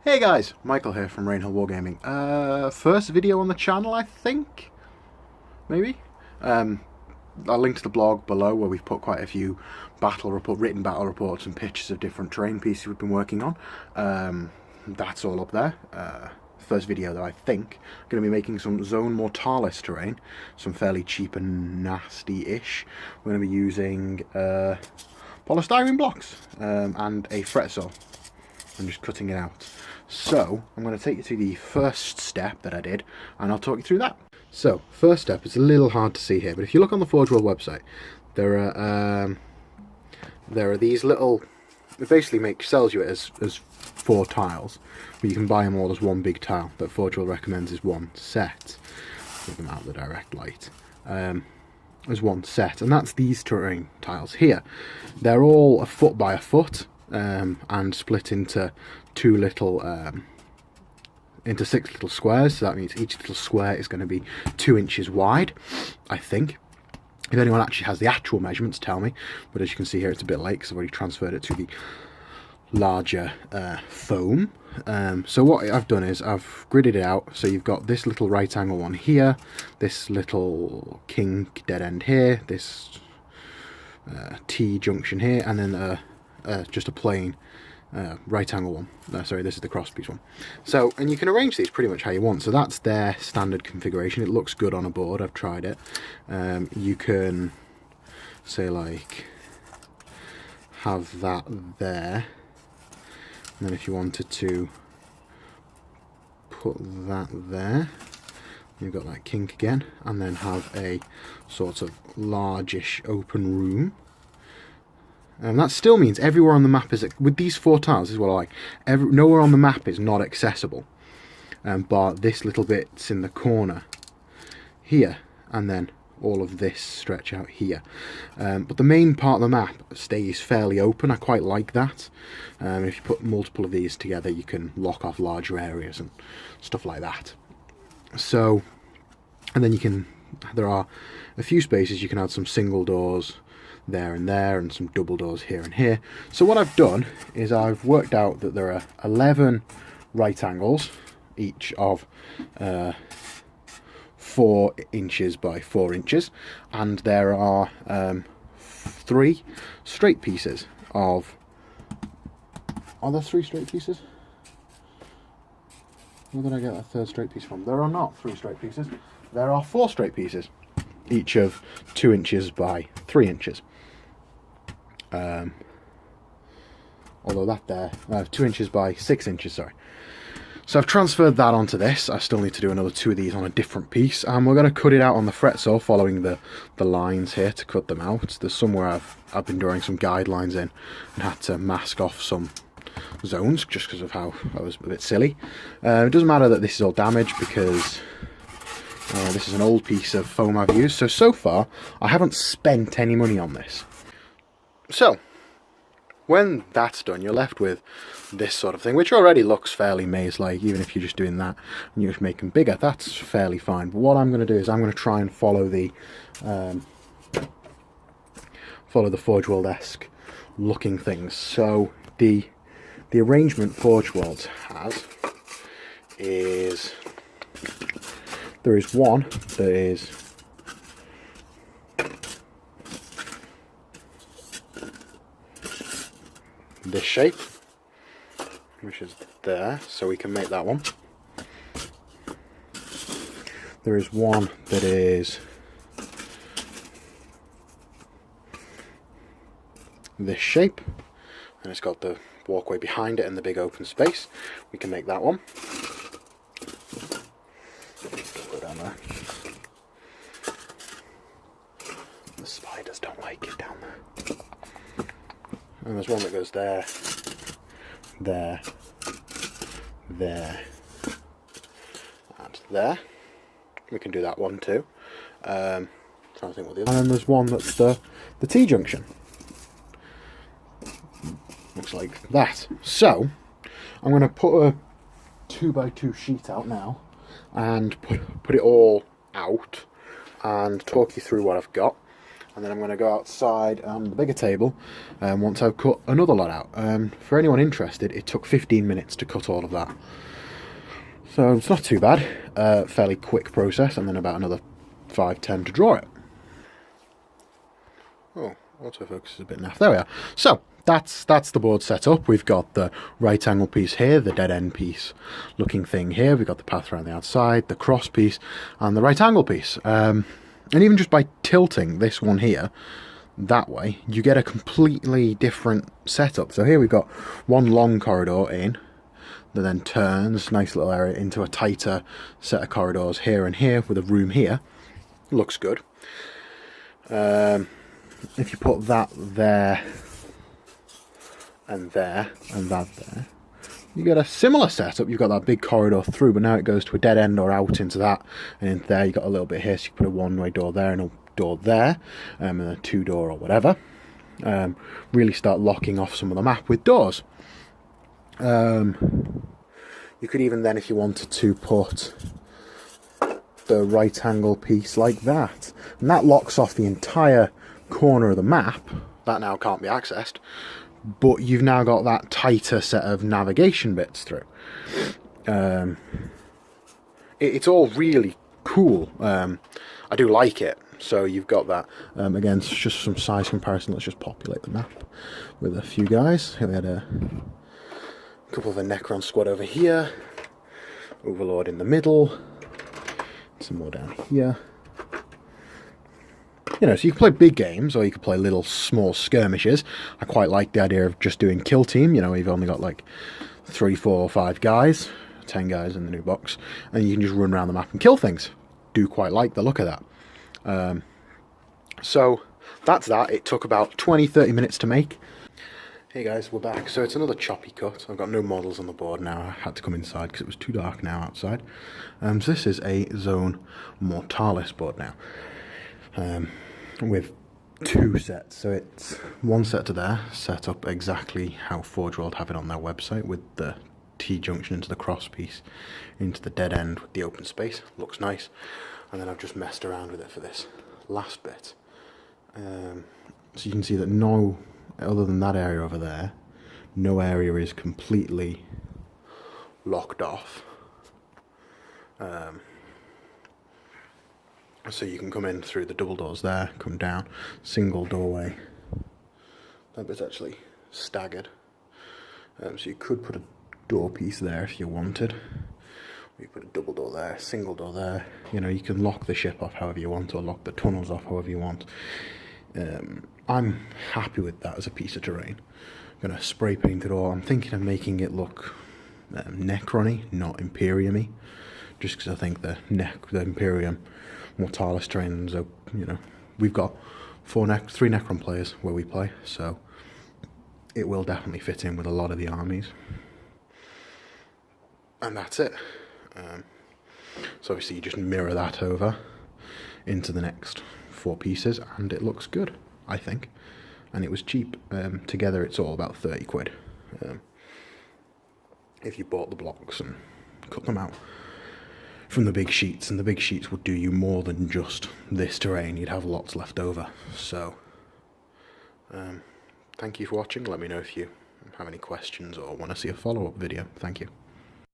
Hey guys, Michael here from Rainhill Wargaming. First video on the channel, I think? Maybe? I'll link to the blog below where we've put quite a few written battle reports and pictures of different terrain pieces we've been working on. That's all up there. First video though, I think. I'm going to be making some Zone Mortalis terrain. Some fairly cheap and nasty-ish. We're going to be using polystyrene blocks and a fret saw. I'm just cutting it out. So, I'm going to take you through the first step that I did, and I'll talk you through that. So, first step, it's a little hard to see here, but if you look on the Forge World website, there are these little, it basically sells you it as 4 tiles, but you can buy them all as one big tile. That Forge World recommends is one set. Give them out of the direct light. As one set, and that's these terrain tiles here. They're all a foot by a foot. And split into into 6 little squares, so that means each little square is going to be 2 inches wide, I think. If anyone actually has the actual measurements, tell me, but as you can see here, it's a bit late because I've already transferred it to the larger foam. So what I've done is I've gridded it out, so you've got this little right angle one here, this little kink dead end here, this T junction here, and then just a plain right angle one. Sorry, this is the crosspiece one. So, and you can arrange these pretty much how you want. So that's their standard configuration. It looks good on a board. I've tried it. You can say like have that there, and then if you wanted to put that there, you've got that kink again, and then have a sort of largish open room. And that still means everywhere on the map is, with these 4 tiles, this is what I like, nowhere on the map is not accessible, but this little bit's in the corner here, and then all of this stretch out here. But the main part of the map stays fairly open. I quite like that. If you put multiple of these together, you can lock off larger areas and stuff like that. So, and then there are a few spaces you can add some single doors there and some double doors here and here. So what I've done is I've worked out that there are 11 right angles, each of 4 inches by 4 inches, and there are 3 straight pieces of... Are there 3 straight pieces? Where did I get that 3rd straight piece from? There are not 3 straight pieces. There are 4 straight pieces, each of 2 inches by 3 inches. Although that there, 2 inches by 6 inches, sorry. So I've transferred that onto this. I still need to do another 2 of these on a different piece, and we're going to cut it out on the fret saw, following the lines here to cut them out. There's somewhere I've been drawing some guidelines in and had to mask off some zones just because of how I was a bit silly. It doesn't matter that this is all damaged because this is an old piece of foam I've used. So far I haven't spent any money on this. So, when that's done, you're left with this sort of thing, which already looks fairly maze-like. Even if you're just doing that and you just make them bigger, that's fairly fine. But what I'm going to do is I'm going to try and follow the Forge World-esque looking things. So the arrangement Forge World has is, there is one that is this shape, which is there, so we can make that one. There is one that is this shape, and it's got the walkway behind it and the big open space. We can make that one. Go down there. The spiders don't like it down there. And there's one that goes there, there, there, and there. We can do that one too. Trying to think what the other. And then there's one that's the T junction. Looks like that. So I'm going to put a 2x2 sheet out now and put it all out and talk you through what I've got. And then I'm going to go outside on the bigger table once I've cut another lot out. For anyone interested, it took 15 minutes to cut all of that. So it's not too bad. Fairly quick process, and then about another 5-10 to draw it. Oh, autofocus is a bit naff. There we are. So that's the board set up. We've got the right angle piece here, the dead end piece looking thing here. We've got the path around the outside, the cross piece, and the right angle piece. And even just by tilting this one here that way, you get a completely different setup. So here we've got one long corridor in that then turns, nice little area, into a tighter set of corridors here and here with a room here. Looks good. If you put that there and there and that there, you get a similar setup. You've got that big corridor through, but now it goes to a dead end or out into that, and into there you've got a little bit here, so you can put a one-way door there and a door there, and a two-door or whatever. Really start locking off some of the map with doors. You could even then, if you wanted to, put the right angle piece like that, and that locks off the entire corner of the map. That now can't be accessed, but you've now got that tighter set of navigation bits through. It's all really cool. I do like it. So you've got that. Again, it's just some size comparison. Let's just populate the map with a few guys. Here we had a couple of the Necron squad over here. Overlord in the middle. Some more down here. You know, so you can play big games, or you can play little small skirmishes. I quite like the idea of just doing kill team. You know, you've only got like 3, 4, 5 guys, 10 guys in the new box, and you can just run around the map and kill things. Do quite like the look of that. So that's that. It took about 20-30 minutes to make. Hey guys, we're back. So it's another choppy cut. I've got no models on the board now. I had to come inside because it was too dark now outside. So this is a Zone Mortalis board now. With 2 sets. So it's one set to there, set up exactly how Forge World have it on their website, with the T-junction into the cross piece, into the dead end with the open space. Looks nice. And then I've just messed around with it for this last bit. So you can see that no, other than that area over there, no area is completely locked off. So you can come in through the double doors there, come down, single doorway. That bit's actually staggered. So you could put a door piece there if you wanted. You put a double door there, single door there. You know, you can lock the ship off however you want, or lock the tunnels off however you want. I'm happy with that as a piece of terrain. I'm going to spray paint it all. I'm thinking of making it look Necron-y, not Imperium-y. Just because I think the Imperium Mortalis terrain, so, you know, we've got 3 Necron players where we play, so it will definitely fit in with a lot of the armies. And that's it. So obviously you just mirror that over into the next 4 pieces, and it looks good, I think. And it was cheap. Together it's all about 30 quid. If you bought the blocks and cut them out from the big sheets, and the big sheets would do you more than just this terrain. You'd have lots left over. So thank you for watching. Let me know if you have any questions or want to see a follow-up video. Thank you.